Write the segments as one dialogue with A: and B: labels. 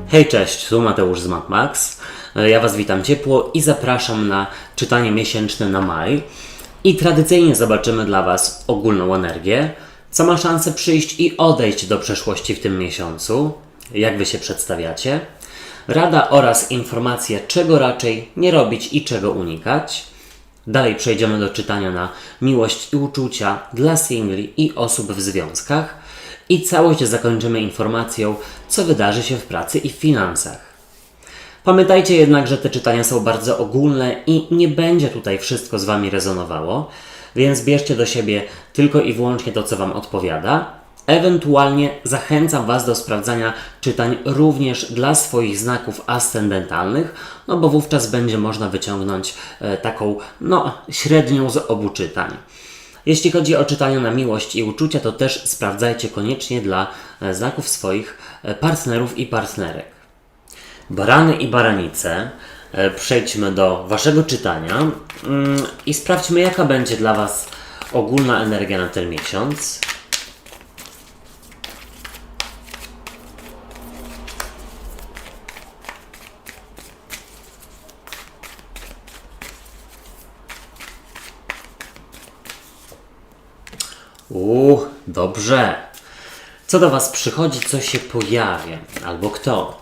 A: Hej, cześć, tu Mateusz z MatMax. Ja Was witam ciepło i zapraszam na czytanie miesięczne na maj. I tradycyjnie zobaczymy dla Was ogólną energię, co ma szansę przyjść i odejść do przeszłości w tym miesiącu, jak Wy się przedstawiacie, rada oraz informacje, czego raczej nie robić i czego unikać. Dalej przejdziemy do czytania na miłość i uczucia dla singli i osób w związkach. I całość zakończymy informacją, co wydarzy się w pracy i w finansach. Pamiętajcie jednak, że te czytania są bardzo ogólne i nie będzie tutaj wszystko z Wami rezonowało, więc bierzcie do siebie tylko i wyłącznie to, co Wam odpowiada. Ewentualnie zachęcam Was do sprawdzania czytań również dla swoich znaków ascendentalnych, no bo wówczas będzie można wyciągnąć taką średnią z obu czytań. Jeśli chodzi o czytania na miłość i uczucia, to też sprawdzajcie koniecznie dla znaków swoich partnerów i partnerek. Barany i baranice, przejdźmy do Waszego czytania i sprawdźmy, jaka będzie dla Was ogólna energia na ten miesiąc. Dobrze. Co do Was przychodzi, co się pojawia? Albo kto?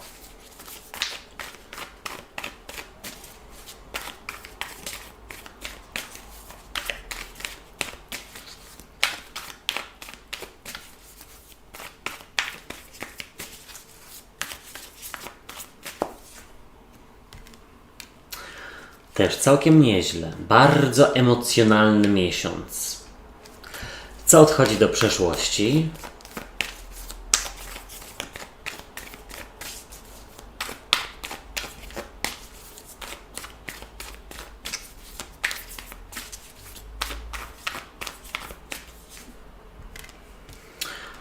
A: Też całkiem nieźle. Bardzo emocjonalny miesiąc. Co odchodzi do przeszłości?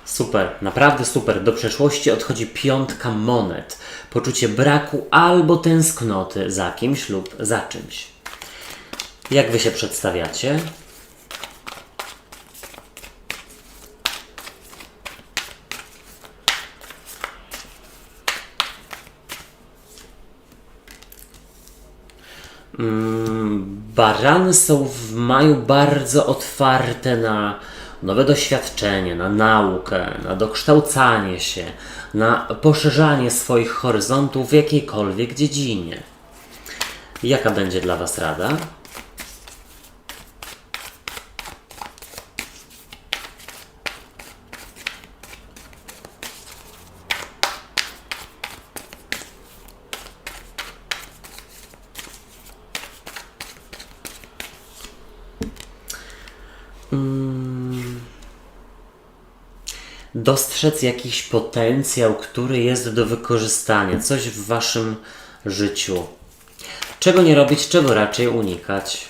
A: Super, naprawdę super. Do przeszłości odchodzi piątka monet. Poczucie braku albo tęsknoty za kimś lub za czymś. Jak Wy się przedstawiacie? Barany są w maju bardzo otwarte na nowe doświadczenie, na naukę, na dokształcanie się, na poszerzanie swoich horyzontów w jakiejkolwiek dziedzinie. Jaka będzie dla Was rada? Dostrzec jakiś potencjał, który jest do wykorzystania, coś w Waszym życiu. Czego nie robić, czego raczej unikać.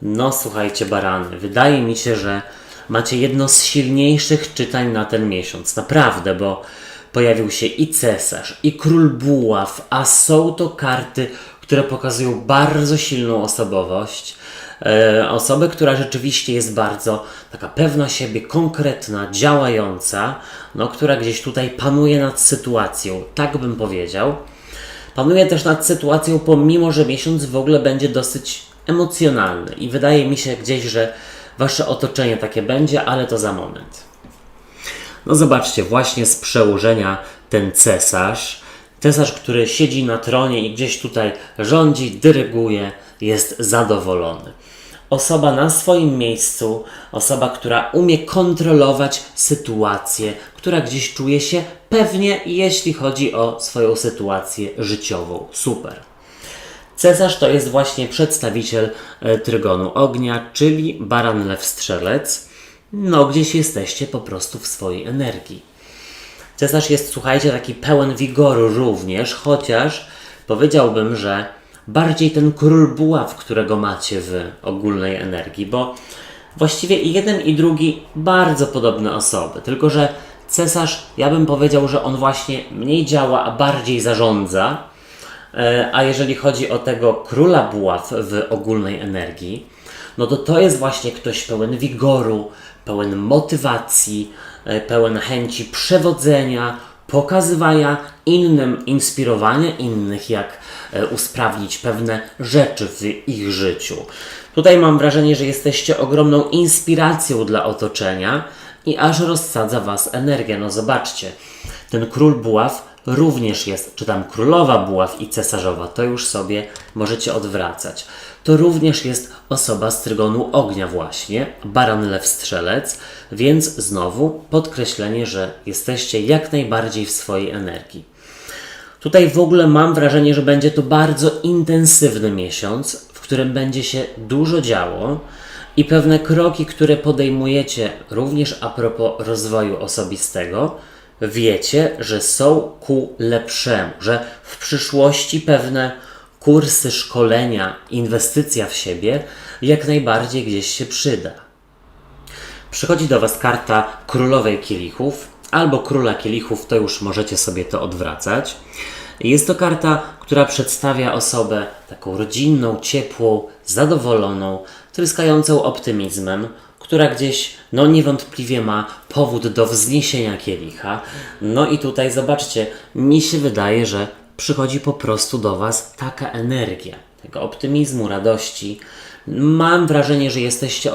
A: No słuchajcie, barany, wydaje mi się, że macie jedno z silniejszych czytań na ten miesiąc. Naprawdę, bo pojawił się i cesarz, i król buław, a są to karty, które pokazują bardzo silną osobowość. Osobę, która rzeczywiście jest bardzo taka pewna siebie, konkretna, działająca, która gdzieś tutaj panuje nad sytuacją, tak bym powiedział. Panuje też nad sytuacją, pomimo że miesiąc w ogóle będzie dosyć emocjonalny i wydaje mi się gdzieś, że Wasze otoczenie takie będzie, ale to za moment. No zobaczcie, właśnie z przełożenia ten cesarz, który siedzi na tronie i gdzieś tutaj rządzi, dyryguje, jest zadowolony. Osoba na swoim miejscu, osoba, która umie kontrolować sytuację, która gdzieś czuje się pewnie, jeśli chodzi o swoją sytuację życiową. Super. Cesarz to jest właśnie przedstawiciel trygonu ognia, czyli baran, lew, strzelec. Gdzieś jesteście po prostu w swojej energii. Cesarz jest, słuchajcie, taki pełen wigoru również, chociaż powiedziałbym, że bardziej ten król buław, którego macie w ogólnej energii, bo właściwie i jeden i drugi bardzo podobne osoby, tylko że cesarz, ja bym powiedział, że on właśnie mniej działa, a bardziej zarządza, A jeżeli chodzi o tego króla buław w ogólnej energii, no to jest właśnie ktoś pełen wigoru, pełen motywacji, pełen chęci przewodzenia, pokazywania innym, inspirowania innych, jak usprawnić pewne rzeczy w ich życiu. Tutaj mam wrażenie, że jesteście ogromną inspiracją dla otoczenia i aż rozsadza Was energia. No zobaczcie, ten król buław również jest, czy tam królowa buław i cesarzowa, to już sobie możecie odwracać. To również jest osoba z trygonu ognia właśnie, baran, lew, strzelec, więc znowu podkreślenie, że jesteście jak najbardziej w swojej energii. Tutaj w ogóle mam wrażenie, że będzie to bardzo intensywny miesiąc, w którym będzie się dużo działo i pewne kroki, które podejmujecie również a propos rozwoju osobistego, wiecie, że są ku lepszemu, że w przyszłości pewne kursy, szkolenia, inwestycja w siebie jak najbardziej gdzieś się przyda. Przychodzi do Was karta królowej kielichów albo króla kielichów, to już możecie sobie to odwracać. Jest to karta, która przedstawia osobę taką rodzinną, ciepłą, zadowoloną, tryskającą optymizmem, która gdzieś, no niewątpliwie ma powód do wzniesienia kielicha. No i tutaj zobaczcie, mi się wydaje, że przychodzi po prostu do Was taka energia, tego optymizmu, radości. Mam wrażenie, że jesteście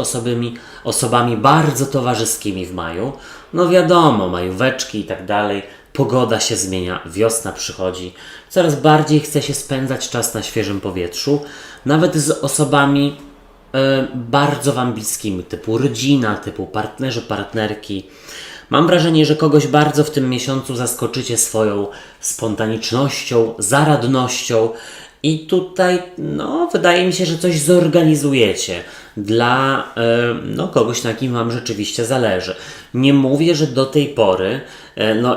A: osobami bardzo towarzyskimi w maju. No wiadomo, majóweczki i tak dalej, pogoda się zmienia, wiosna przychodzi. Coraz bardziej chce się spędzać czas na świeżym powietrzu, nawet z osobami bardzo Wam bliskimi, typu rodzina, typu partnerzy, partnerki. Mam wrażenie, że kogoś bardzo w tym miesiącu zaskoczycie swoją spontanicznością, zaradnością i tutaj, no, wydaje mi się, że coś zorganizujecie dla kogoś, na kim Wam rzeczywiście zależy. Nie mówię, że do tej pory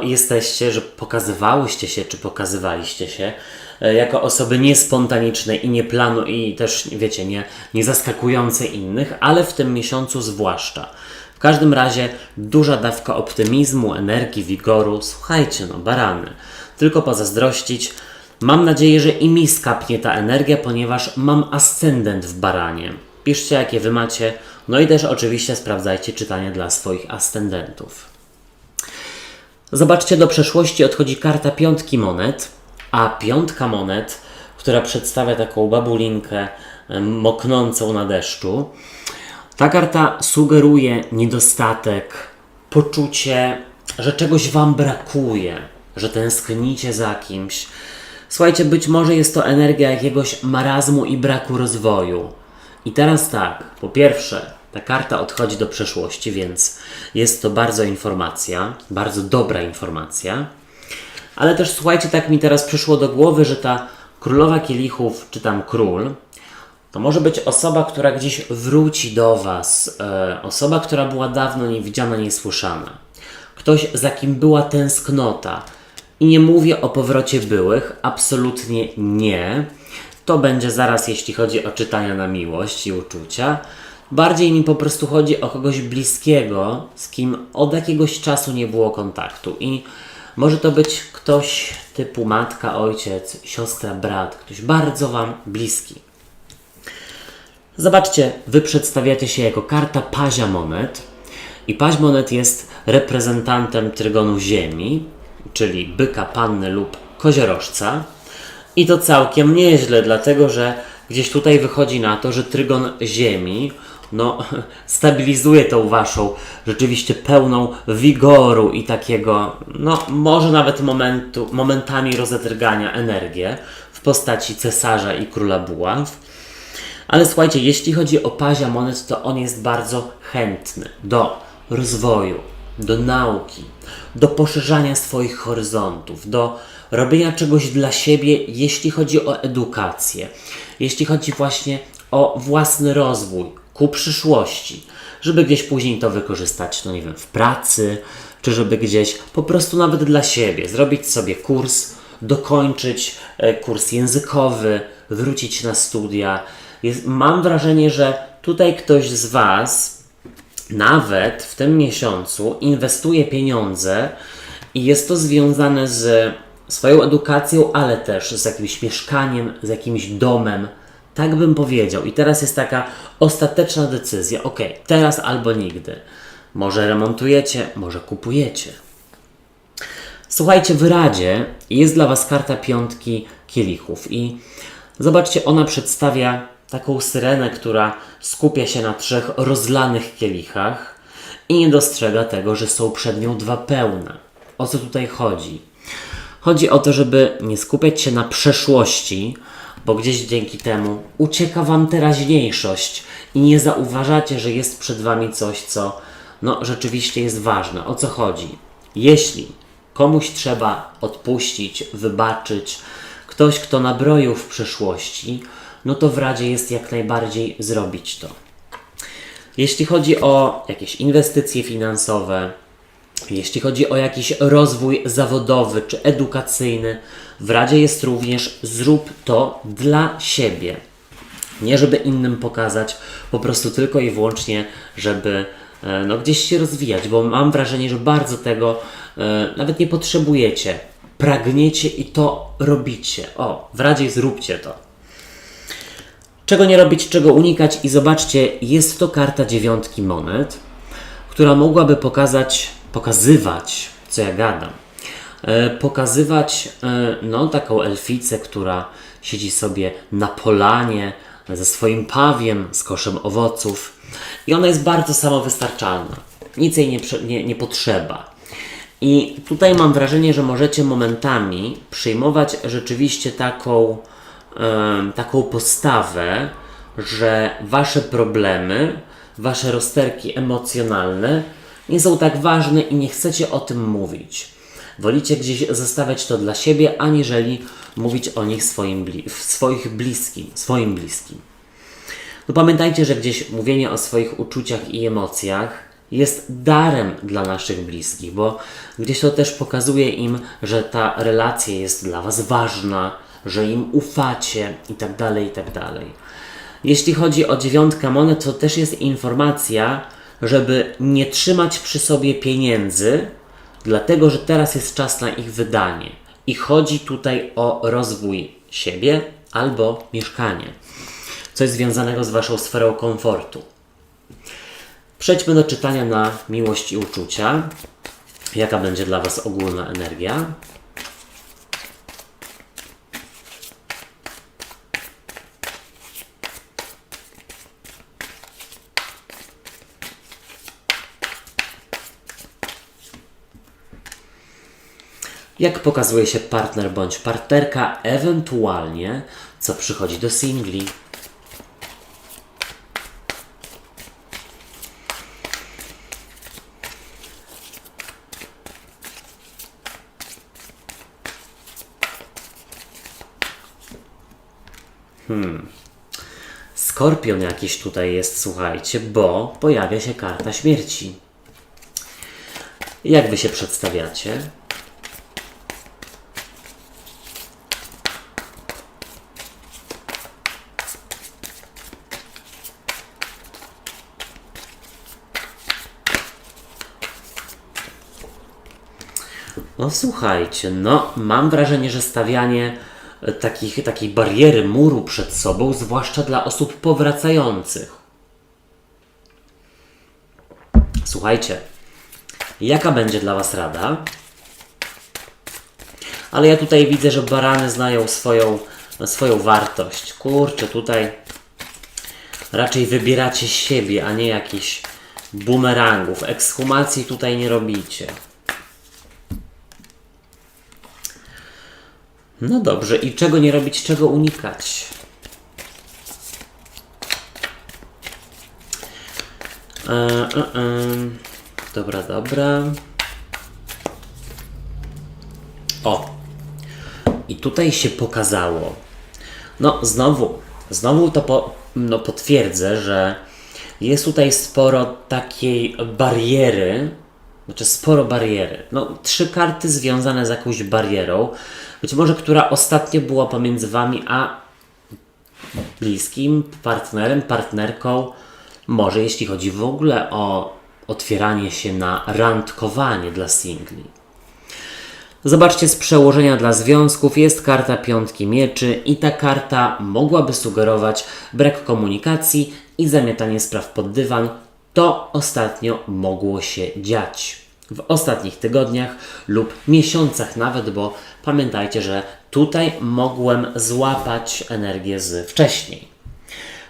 A: jesteście, że pokazywałyście się, czy pokazywaliście się jako osoby niespontaniczne i nie planu i też, wiecie, nie zaskakujące innych, ale w tym miesiącu zwłaszcza. W każdym razie duża dawka optymizmu, energii, wigoru. Słuchajcie, no barany, tylko pozazdrościć. Mam nadzieję, że i mi skapnie ta energia, ponieważ mam ascendent w baranie. Piszcie, jakie Wy macie, no i też oczywiście sprawdzajcie czytania dla swoich ascendentów. Zobaczcie, do przeszłości odchodzi karta piątki monet, a piątka monet, która przedstawia taką babulinkę moknącą na deszczu, ta karta sugeruje niedostatek, poczucie, że czegoś Wam brakuje, że tęsknicie za kimś. Słuchajcie, być może jest to energia jakiegoś marazmu i braku rozwoju. I teraz tak, po pierwsze, ta karta odchodzi do przeszłości, więc jest to bardzo dobra informacja. Ale też słuchajcie, tak mi teraz przyszło do głowy, że ta królowa kielichów, czy tam król, to może być osoba, która gdzieś wróci do Was, osoba, która była dawno niewidziana, niesłyszana. Ktoś, za kim była tęsknota. I nie mówię o powrocie byłych, absolutnie nie. To będzie zaraz, jeśli chodzi o czytania na miłość i uczucia. Bardziej mi po prostu chodzi o kogoś bliskiego, z kim od jakiegoś czasu nie było kontaktu. I może to być ktoś typu matka, ojciec, siostra, brat, ktoś bardzo Wam bliski. Zobaczcie, Wy przedstawiacie się jako karta pazia monet i paź monet jest reprezentantem trygonu ziemi, czyli byka, panny lub koziorożca i to całkiem nieźle, dlatego że gdzieś tutaj wychodzi na to, że trygon ziemi stabilizuje tą Waszą rzeczywiście pełną wigoru i takiego, może nawet momentami rozedrgania energię w postaci cesarza i króla buław. Ale słuchajcie, jeśli chodzi o pazia monet, to on jest bardzo chętny do rozwoju, do nauki, do poszerzania swoich horyzontów, do robienia czegoś dla siebie, jeśli chodzi o edukację, jeśli chodzi właśnie o własny rozwój ku przyszłości, żeby gdzieś później to wykorzystać, w pracy, czy żeby gdzieś po prostu nawet dla siebie zrobić sobie kurs, dokończyć kurs językowy, wrócić na studia. Mam wrażenie, że tutaj ktoś z Was nawet w tym miesiącu inwestuje pieniądze i jest to związane z swoją edukacją, ale też z jakimś mieszkaniem, z jakimś domem. Tak bym powiedział. I teraz jest taka ostateczna decyzja. Ok, teraz albo nigdy. Może remontujecie, może kupujecie. Słuchajcie, w Radzie jest dla Was karta piątki kielichów i zobaczcie, ona przedstawia taką syrenę, która skupia się na 3 rozlanych kielichach i nie dostrzega tego, że są przed nią 2 pełne. O co tutaj chodzi? Chodzi o to, żeby nie skupiać się na przeszłości, bo gdzieś dzięki temu ucieka Wam teraźniejszość i nie zauważacie, że jest przed Wami coś, co rzeczywiście jest ważne. O co chodzi? Jeśli komuś trzeba odpuścić, wybaczyć, ktoś, kto nabroił w przeszłości, to w Radzie jest jak najbardziej zrobić to. Jeśli chodzi o jakieś inwestycje finansowe, jeśli chodzi o jakiś rozwój zawodowy czy edukacyjny, w Radzie jest również zrób to dla siebie. Nie żeby innym pokazać, po prostu tylko i wyłącznie, żeby gdzieś się rozwijać, bo mam wrażenie, że bardzo tego nawet nie potrzebujecie. Pragniecie i to robicie. W Radzie zróbcie to. Czego nie robić, czego unikać i zobaczcie, jest to karta 9 monet, która mogłaby pokazywać, co ja gadam, pokazywać taką elficę, która siedzi sobie na polanie ze swoim pawiem, z koszem owoców i ona jest bardzo samowystarczalna. Nic jej nie potrzeba. I tutaj mam wrażenie, że możecie momentami przyjmować rzeczywiście taką postawę, że Wasze problemy, Wasze rozterki emocjonalne nie są tak ważne i nie chcecie o tym mówić. Wolicie gdzieś zostawiać to dla siebie, aniżeli mówić o nich swoim bliskim. Pamiętajcie, że gdzieś mówienie o swoich uczuciach i emocjach jest darem dla naszych bliskich, bo gdzieś to też pokazuje im, że ta relacja jest dla Was ważna, że im ufacie itd., itd. Jeśli chodzi o 9 monet, to też jest informacja, żeby nie trzymać przy sobie pieniędzy, dlatego że teraz jest czas na ich wydanie. I chodzi tutaj o rozwój siebie albo mieszkanie, coś związanego z Waszą sferą komfortu. Przejdźmy do czytania na miłość i uczucia. Jaka będzie dla Was ogólna energia? Jak pokazuje się partner bądź partnerka, ewentualnie co przychodzi do singli. Skorpion jakiś tutaj jest, słuchajcie, bo pojawia się karta śmierci. Jak Wy się przedstawiacie? Słuchajcie, mam wrażenie, że stawianie takiej bariery, muru przed sobą, zwłaszcza dla osób powracających. Słuchajcie, jaka będzie dla Was rada? Ale ja tutaj widzę, że barany znają swoją wartość. Kurczę, tutaj raczej wybieracie siebie, a nie jakichś bumerangów. Ekshumacji tutaj nie robicie. No dobrze, i czego nie robić, czego unikać? Dobra. I tutaj się pokazało. Znowu to potwierdzę, że jest tutaj sporo takiej bariery, sporo bariery. 3 karty związane z jakąś barierą, być może która ostatnio była pomiędzy Wami a bliskim, partnerem, partnerką, może jeśli chodzi w ogóle o otwieranie się na randkowanie dla singli. Zobaczcie, z przełożenia dla związków jest karta piątki mieczy i ta karta mogłaby sugerować brak komunikacji i zamiatanie spraw pod dywan. To ostatnio mogło się dziać w ostatnich tygodniach lub miesiącach nawet, bo pamiętajcie, że tutaj mogłem złapać energię z wcześniej.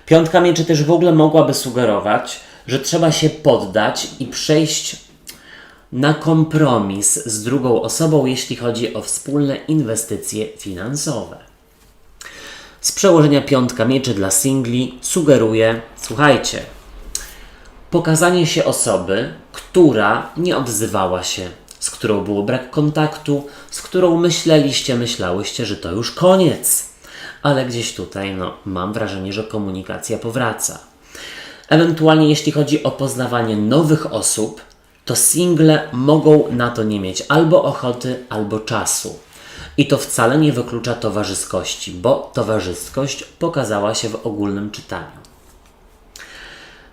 A: Piątka mieczy też w ogóle mogłaby sugerować, że trzeba się poddać i przejść na kompromis z drugą osobą, jeśli chodzi o wspólne inwestycje finansowe. Z przełożenia piątka mieczy dla singli sugeruje, słuchajcie, pokazanie się osoby, która nie odzywała się, z którą było brak kontaktu, z którą myślałyście, że to już koniec. Ale gdzieś tutaj, mam wrażenie, że komunikacja powraca. Ewentualnie jeśli chodzi o poznawanie nowych osób, to single mogą na to nie mieć albo ochoty, albo czasu. I to wcale nie wyklucza towarzyskości, bo towarzyskość pokazała się w ogólnym czytaniu.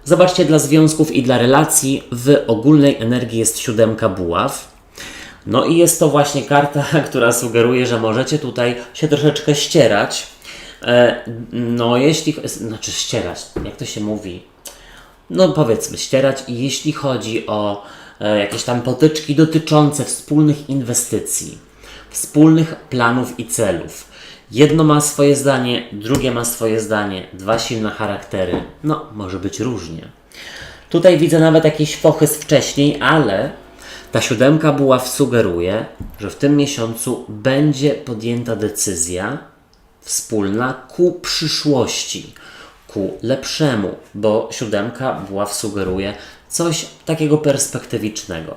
A: Zobaczcie, dla związków i dla relacji w ogólnej energii jest 7 buław. No i jest to właśnie karta, która sugeruje, że możecie tutaj się troszeczkę ścierać. Ścierać, jak to się mówi? Powiedzmy ścierać, i jeśli chodzi o jakieś tam potyczki dotyczące wspólnych inwestycji, wspólnych planów i celów. Jedno ma swoje zdanie, drugie ma swoje zdanie, dwa silne charaktery. Może być różnie. Tutaj widzę nawet jakieś fochy z wcześniej, ale ta 7 buław sugeruje, że w tym miesiącu będzie podjęta decyzja wspólna ku przyszłości, ku lepszemu, bo 7 buław sugeruje coś takiego perspektywicznego.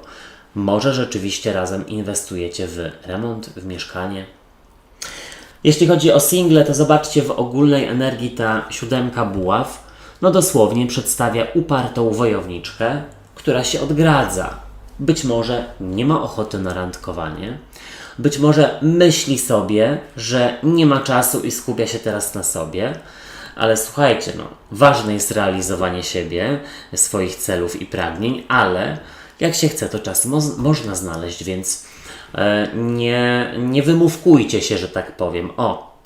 A: Może rzeczywiście razem inwestujecie w remont, w mieszkanie. Jeśli chodzi o single, to zobaczcie, w ogólnej energii ta 7 buław dosłownie przedstawia upartą wojowniczkę, która się odgradza. Być może nie ma ochoty na randkowanie, być może myśli sobie, że nie ma czasu i skupia się teraz na sobie, ale słuchajcie, ważne jest realizowanie siebie, swoich celów i pragnień, ale jak się chce, to czas można znaleźć, więc nie wymówkujcie się, że tak powiem.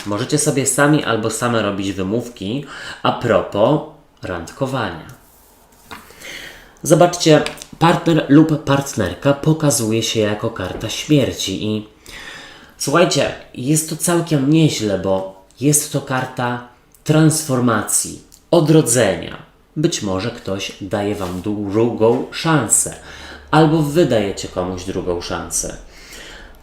A: Możecie sobie sami albo same robić wymówki a propos randkowania. Zobaczcie, partner lub partnerka pokazuje się jako karta śmierci i słuchajcie, jest to całkiem nieźle, bo jest to karta transformacji, odrodzenia. Być może ktoś daje Wam drugą szansę, albo Wy dajecie komuś drugą szansę.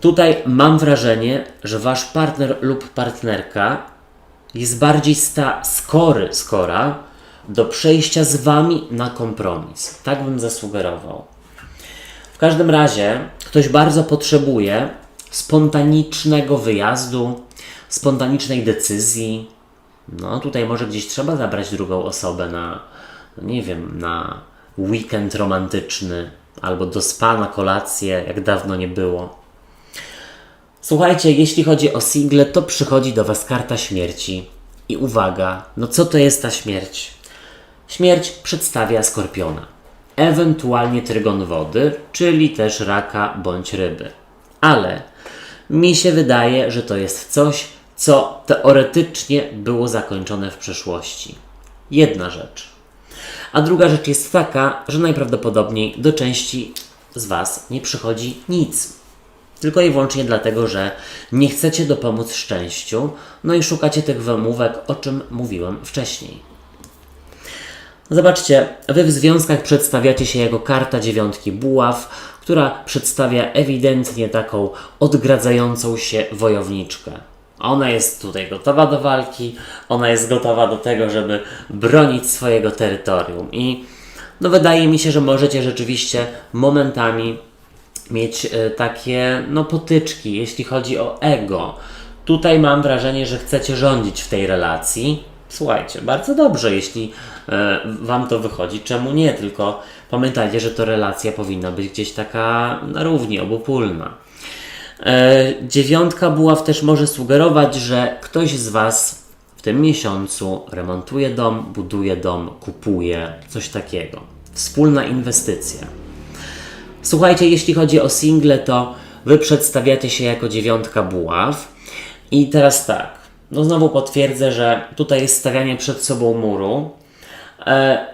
A: Tutaj mam wrażenie, że Wasz partner lub partnerka jest bardziej skora do przejścia z Wami na kompromis. Tak bym zasugerował. W każdym razie ktoś bardzo potrzebuje spontanicznego wyjazdu, spontanicznej decyzji. Tutaj może gdzieś trzeba zabrać drugą osobę na, na weekend romantyczny, albo do spa na kolację, jak dawno nie było. Słuchajcie, jeśli chodzi o single, to przychodzi do Was karta śmierci. I uwaga, co to jest ta śmierć? Śmierć przedstawia skorpiona, ewentualnie trygon wody, czyli też raka bądź ryby. Ale mi się wydaje, że to jest coś, co teoretycznie było zakończone w przeszłości. Jedna rzecz. A druga rzecz jest taka, że najprawdopodobniej do części z Was nie przychodzi nic. Tylko i wyłącznie dlatego, że nie chcecie dopomóc szczęściu, i szukacie tych wymówek, o czym mówiłem wcześniej. Zobaczcie, Wy w związkach przedstawiacie się jako karta 9 buław, która przedstawia ewidentnie taką odgradzającą się wojowniczkę. Ona jest tutaj gotowa do walki, ona jest gotowa do tego, żeby bronić swojego terytorium. I wydaje mi się, że możecie rzeczywiście momentami mieć takie potyczki, jeśli chodzi o ego. Tutaj mam wrażenie, że chcecie rządzić w tej relacji. Słuchajcie, bardzo dobrze, jeśli Wam to wychodzi. Czemu nie? Tylko pamiętajcie, że to relacja powinna być gdzieś taka na równi, obopólna. 9 buław też może sugerować, że ktoś z Was w tym miesiącu remontuje dom, buduje dom, kupuje, coś takiego. Wspólna inwestycja. Słuchajcie, jeśli chodzi o single, to Wy przedstawiacie się jako 9 buław. I teraz tak, no znowu potwierdzę, że tutaj jest stawianie przed sobą muru,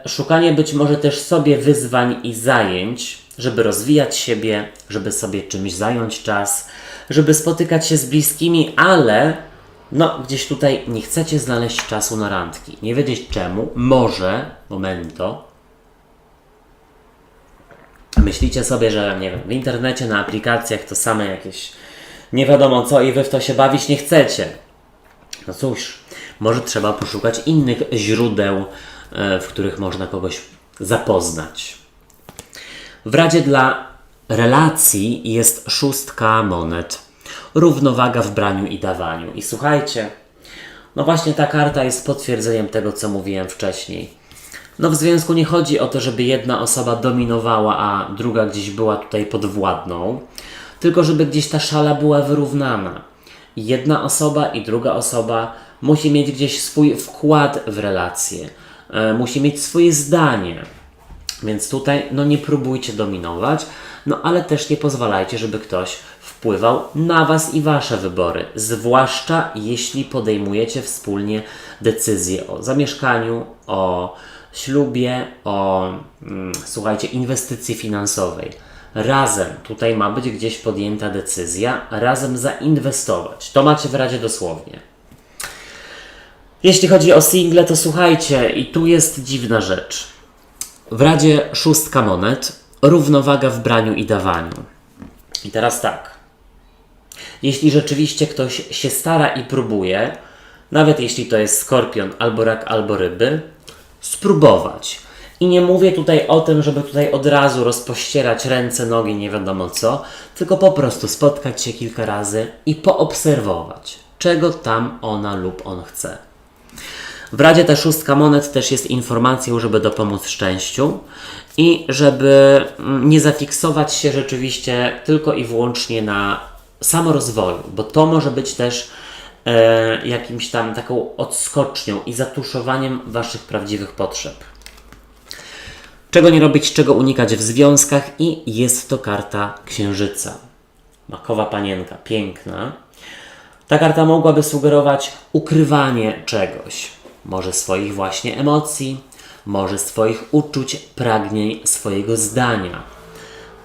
A: szukanie być może też sobie wyzwań i zajęć, żeby rozwijać siebie, żeby sobie czymś zająć czas, żeby spotykać się z bliskimi, ale no gdzieś tutaj nie chcecie znaleźć czasu na randki. Nie wiedzieć czemu, może, momento, myślicie sobie, że nie wiem, w internecie, na aplikacjach to same jakieś nie wiadomo co i wy w to się bawić nie chcecie. No cóż, może trzeba poszukać innych źródeł, w których można kogoś zapoznać. W radzie dla relacji jest 6 monet. Równowaga w braniu i dawaniu. I słuchajcie, no właśnie ta karta jest potwierdzeniem tego, co mówiłem wcześniej. No w związku nie chodzi o to, żeby jedna osoba dominowała, a druga gdzieś była tutaj podwładną, tylko żeby gdzieś ta szala była wyrównana. Jedna osoba i druga osoba musi mieć gdzieś swój wkład w relację, musi mieć swoje zdanie. Więc tutaj no nie próbujcie dominować, no ale też nie pozwalajcie, żeby ktoś wpływał na was i wasze wybory, zwłaszcza jeśli podejmujecie wspólnie decyzje o zamieszkaniu, o ślubie, o słuchajcie, inwestycji finansowej. Razem tutaj ma być gdzieś podjęta decyzja, razem zainwestować. To macie w radzie dosłownie. Jeśli chodzi o single, to słuchajcie, i tu jest dziwna rzecz. W radzie 6 monet, równowaga w braniu i dawaniu. I teraz tak. Jeśli rzeczywiście ktoś się stara i próbuje, nawet jeśli to jest skorpion, albo rak, albo ryby, spróbować. I nie mówię tutaj o tym, żeby tutaj od razu rozpościerać ręce, nogi, nie wiadomo co, tylko po prostu spotkać się kilka razy i poobserwować, czego tam ona lub on chce. W radzie ta 6 monet też jest informacją, żeby dopomóc szczęściu i żeby nie zafiksować się rzeczywiście tylko i wyłącznie na samorozwoju, bo to może być też jakimś tam taką odskocznią i zatuszowaniem waszych prawdziwych potrzeb. Czego nie robić, czego unikać w związkach i jest to karta Księżyca. Makowa panienka, piękna. Ta karta mogłaby sugerować ukrywanie czegoś. Może swoich właśnie emocji, może swoich uczuć, pragnień, swojego zdania.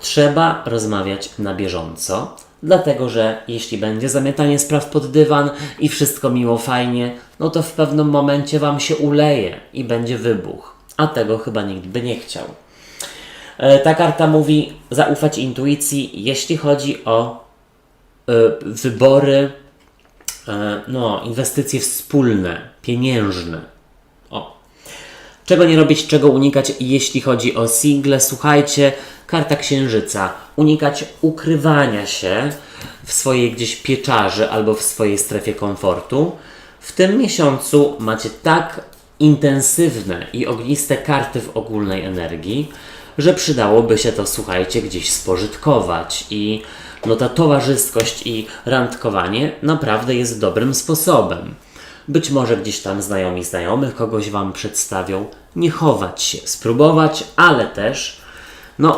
A: Trzeba rozmawiać na bieżąco, dlatego że jeśli będzie zamiatanie spraw pod dywan i wszystko miło, fajnie, no to w pewnym momencie wam się uleje i będzie wybuch. A tego chyba nikt by nie chciał. Ta karta mówi zaufać intuicji, jeśli chodzi o wybory, inwestycje wspólne, pieniężne. Czego nie robić, czego unikać, jeśli chodzi o single? Słuchajcie, karta Księżyca. Unikać ukrywania się w swojej gdzieś pieczarzy albo w swojej strefie komfortu. W tym miesiącu macie tak intensywne i ogniste karty w ogólnej energii, że przydałoby się to, słuchajcie, gdzieś spożytkować i ta towarzyskość i randkowanie naprawdę jest dobrym sposobem. Być może gdzieś tam znajomi znajomych kogoś wam przedstawią, nie chować się, spróbować, ale też,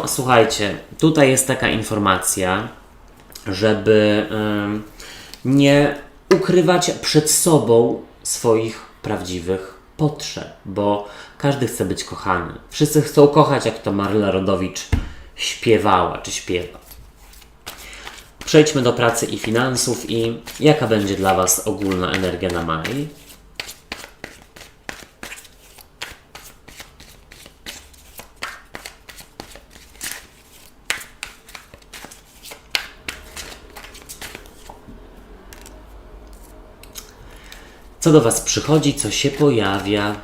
A: słuchajcie, tutaj jest taka informacja, żeby nie ukrywać przed sobą swoich prawdziwych potrzeb, bo każdy chce być kochany. Wszyscy chcą kochać, jak to Maryla Rodowicz śpiewała czy śpiewa. Przejdźmy do pracy i finansów i jaka będzie dla was ogólna energia na maj? Co do was przychodzi, co się pojawia?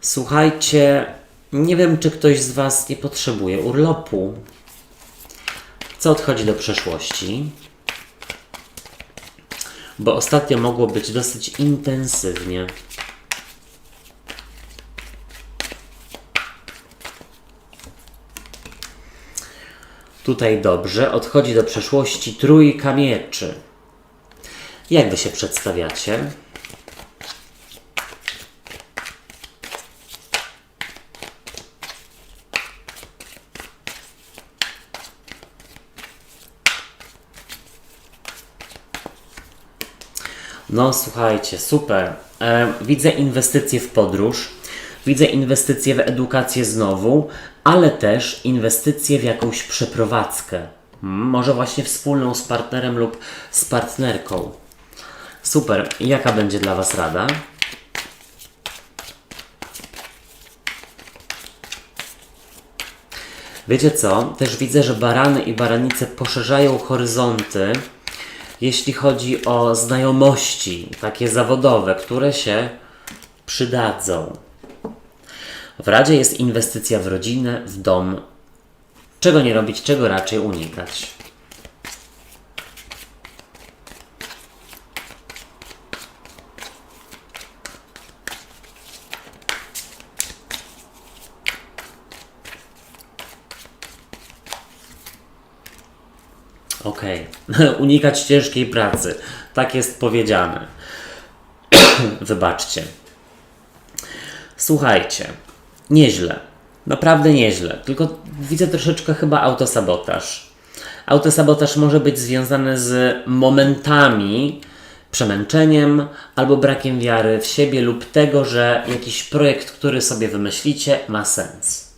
A: Słuchajcie, nie wiem, czy ktoś z was nie potrzebuje urlopu. Co odchodzi do przeszłości? Bo ostatnio mogło być dosyć intensywnie. Tutaj dobrze. Odchodzi do przeszłości trójka mieczy. Jak wy się przedstawiacie? No słuchajcie, super. Widzę inwestycje w podróż, widzę inwestycje w edukację znowu, ale też inwestycje w jakąś przeprowadzkę. Może właśnie wspólną z partnerem lub z partnerką. Super. Jaka będzie dla Was rada? Wiecie co? Też widzę, że barany i baranice poszerzają horyzonty, jeśli chodzi o znajomości, takie zawodowe, które się przydadzą. W Radzie jest inwestycja w rodzinę, w dom. Czego nie robić, czego raczej unikać. Okej. Unikać ciężkiej pracy. Tak jest powiedziane. Wybaczcie. Słuchajcie. Nieźle. Naprawdę nieźle. Tylko widzę troszeczkę chyba autosabotaż. Autosabotaż może być związany z momentami, przemęczeniem albo brakiem wiary w siebie lub tego, że jakiś projekt, który sobie wymyślicie, ma sens.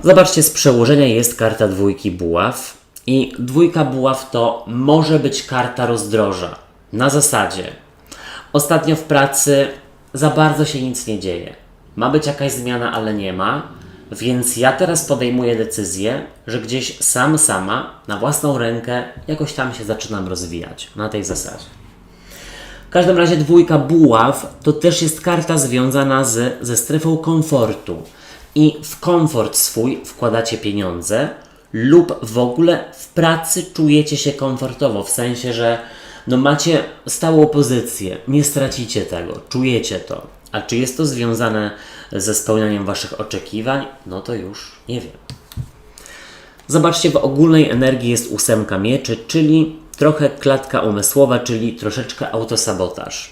A: Zobaczcie, z przełożenia jest karta dwójki buław. I dwójka buław to może być karta rozdroża. Na zasadzie ostatnio w pracy za bardzo się nic nie dzieje. Ma być jakaś zmiana, ale nie ma. Więc ja teraz podejmuję decyzję, że gdzieś sama, na własną rękę jakoś tam się zaczynam rozwijać. Na tej zasadzie. W każdym razie dwójka buław to też jest karta związana ze strefą komfortu. I w komfort swój wkładacie pieniądze lub w ogóle w pracy czujecie się komfortowo, w sensie, że macie stałą pozycję, nie stracicie tego, czujecie to. A czy jest to związane ze spełnianiem Waszych oczekiwań? No to już nie wiem. Zobaczcie, w ogólnej energii jest ósemka mieczy, czyli trochę klatka umysłowa, czyli troszeczkę autosabotaż.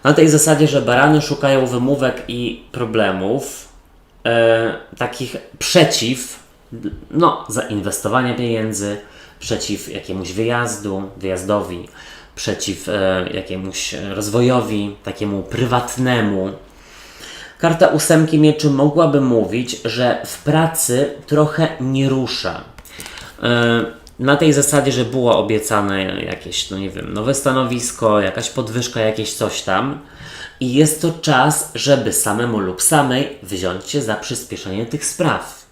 A: Na tej zasadzie, że barany szukają wymówek i problemów, takich przeciw zainwestowania pieniędzy, przeciw jakiemuś wyjazdowi, przeciw jakiemuś rozwojowi, takiemu prywatnemu. Karta ósemki mieczy mogłaby mówić, że w pracy trochę nie rusza. Na tej zasadzie, że było obiecane jakieś, nowe stanowisko, jakaś podwyżka, jakieś coś tam. I jest to czas, żeby samemu lub samej wziąć się za przyspieszenie tych spraw.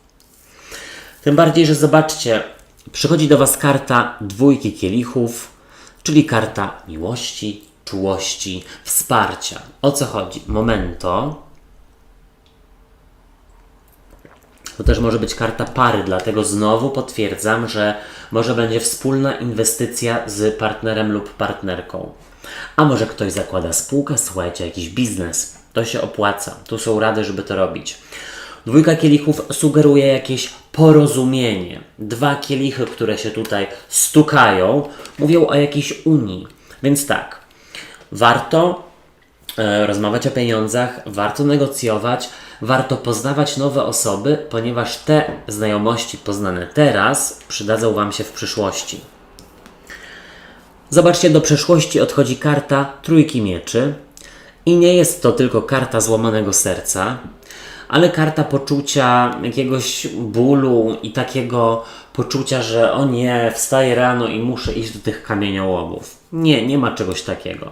A: Tym bardziej, że zobaczcie, przychodzi do Was karta dwójki kielichów, czyli karta miłości, czułości, wsparcia. O co chodzi? Momento. To też może być karta pary, dlatego znowu potwierdzam, że może będzie wspólna inwestycja z partnerem lub partnerką. A może ktoś zakłada spółkę, słuchajcie, jakiś biznes. To się opłaca. Tu są rady, żeby to robić. Dwójka kielichów sugeruje jakieś porozumienie. Dwa kielichy, które się tutaj stukają, mówią o jakiejś unii. Więc tak, warto rozmawiać o pieniądzach, warto negocjować, warto poznawać nowe osoby, ponieważ te znajomości poznane teraz przydadzą Wam się w przyszłości. Zobaczcie, do przeszłości odchodzi karta trójki mieczy i nie jest to tylko karta złamanego serca, ale karta poczucia jakiegoś bólu i takiego poczucia, że o nie, wstaję rano i muszę iść do tych kamieniołomów. Nie ma czegoś takiego.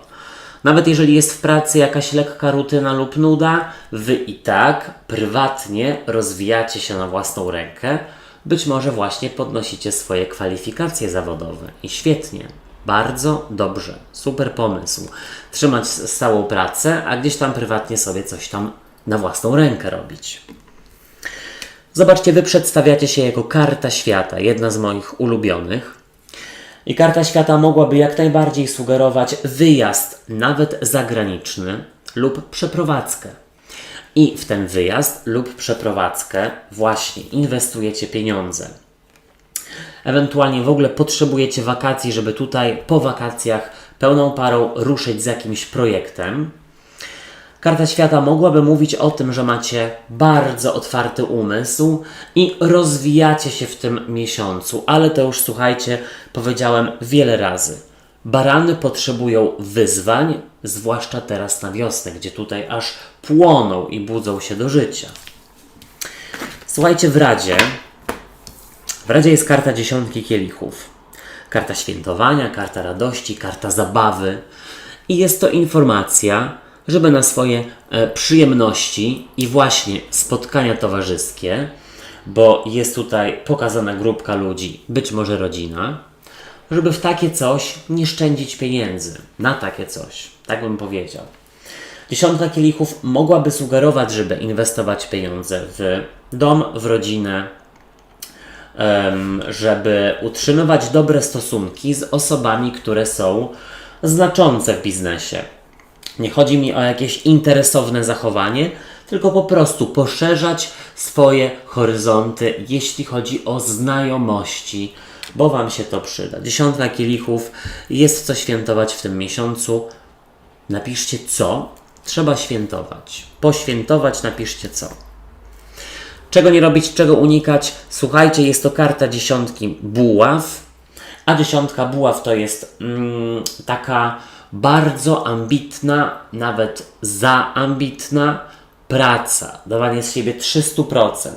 A: Nawet jeżeli jest w pracy jakaś lekka rutyna lub nuda, Wy i tak prywatnie rozwijacie się na własną rękę. Być może właśnie podnosicie swoje kwalifikacje zawodowe. I świetnie. Bardzo dobrze. Super pomysł. Trzymać stałą pracę, a gdzieś tam prywatnie sobie coś tam na własną rękę robić. Zobaczcie, Wy przedstawiacie się jako karta świata, jedna z moich ulubionych. I karta świata mogłaby jak najbardziej sugerować wyjazd, nawet zagraniczny, lub przeprowadzkę. I w ten wyjazd lub przeprowadzkę właśnie inwestujecie pieniądze. ewentualnie w ogóle potrzebujecie wakacji, żeby tutaj po wakacjach pełną parą ruszyć z jakimś projektem. Karta świata mogłaby mówić o tym, że macie bardzo otwarty umysł i rozwijacie się w tym miesiącu, ale to już słuchajcie, powiedziałem wiele razy. Barany potrzebują wyzwań, zwłaszcza teraz na wiosnę, gdzie tutaj aż płoną i budzą się do życia. Słuchajcie, w Radzie jest karta 10 kielichów. Karta świętowania, karta radości, karta zabawy. I jest to informacja, żeby na swoje przyjemności i właśnie spotkania towarzyskie, bo jest tutaj pokazana grupka ludzi, być może rodzina, żeby w takie coś nie szczędzić pieniędzy. Na takie coś, tak bym powiedział. 10 kielichów mogłaby sugerować, żeby inwestować pieniądze w dom, w rodzinę, żeby utrzymywać dobre stosunki z osobami, które są znaczące w biznesie. Nie chodzi mi o jakieś interesowne zachowanie, tylko po prostu poszerzać swoje horyzonty, jeśli chodzi o znajomości, bo Wam się to przyda. 10 kielichów, jest co świętować w tym miesiącu. Napiszcie co trzeba świętować. Poświętować napiszcie co. Czego nie robić, czego unikać? Słuchajcie, jest to karta 10 buław, a 10 buław to jest taka bardzo ambitna, nawet za ambitna praca, dawanie z siebie 300%.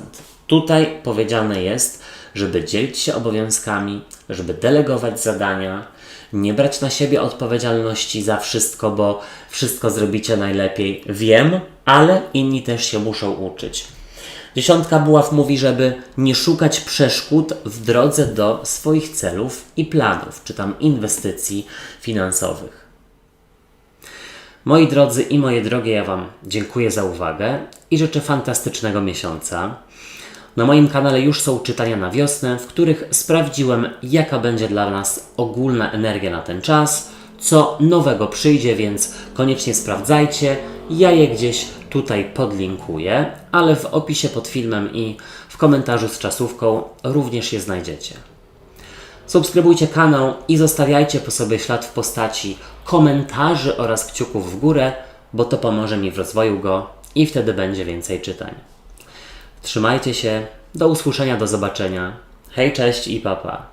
A: Tutaj powiedziane jest, żeby dzielić się obowiązkami, żeby delegować zadania, nie brać na siebie odpowiedzialności za wszystko, bo wszystko zrobicie najlepiej. Wiem, ale inni też się muszą uczyć. 10 buław mówi, żeby nie szukać przeszkód w drodze do swoich celów i planów, czy tam inwestycji finansowych. Moi drodzy i moje drogie, ja Wam dziękuję za uwagę i życzę fantastycznego miesiąca. Na moim kanale już są czytania na wiosnę, w których sprawdziłem, jaka będzie dla nas ogólna energia na ten czas, co nowego przyjdzie, więc koniecznie sprawdzajcie. Ja je gdzieś tutaj podlinkuję, ale w opisie pod filmem i w komentarzu z czasówką również je znajdziecie. Subskrybujcie kanał i zostawiajcie po sobie ślad w postaci komentarzy oraz kciuków w górę, bo to pomoże mi w rozwoju go i wtedy będzie więcej czytań. Trzymajcie się, do usłyszenia, do zobaczenia. Hej, cześć i pa pa.